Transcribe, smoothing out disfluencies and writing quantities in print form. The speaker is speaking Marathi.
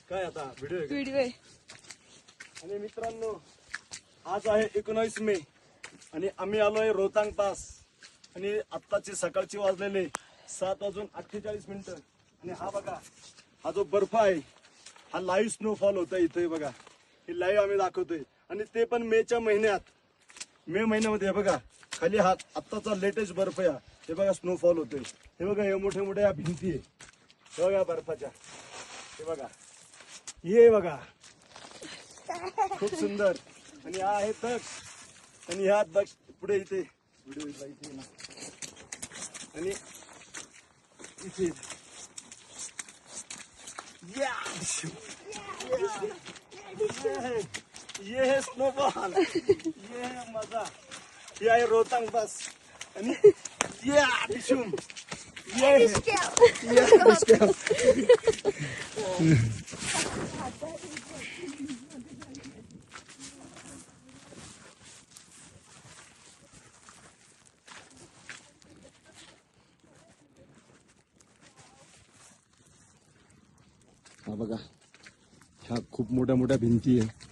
काय आता व्हिडिओ व्हिडिओ आहे. आणि मित्रांनो आज आहे 19 मे आणि आम्ही आलोय रोहतांग पास आणि आत्ताची सकाळची वाजलेले 7:48 आणि हा बघा हा जो बर्फ आहे हा लाईव्ह स्नोफॉल होतोय इथे बघा. हे लाईव्ह आम्ही दाखवतोय आणि ते पण मेच्या महिन्यात. मे महिन्यामध्ये हे बघा खाली हा आत्ताचा लेटेस्ट बर्फ आहे. हे बघा स्नोफॉल होतोय. हे बघा हे मोठे मोठे या भिंती आहे हे बघा बर्फाच्या. हे बघा हे बघा खूप सुंदर. आणि हा आहे दक्ष आणि ह्या दक्ष पुढे इथे व्हिडिओ इथे ना आणि इथे ये है स्नोबॉल ये है मजा. ये आहे रोहतांग पास आणि ये डिशूम ये हा बघा ह्या खूप मोठ्या मोठ्या भिंती आहे.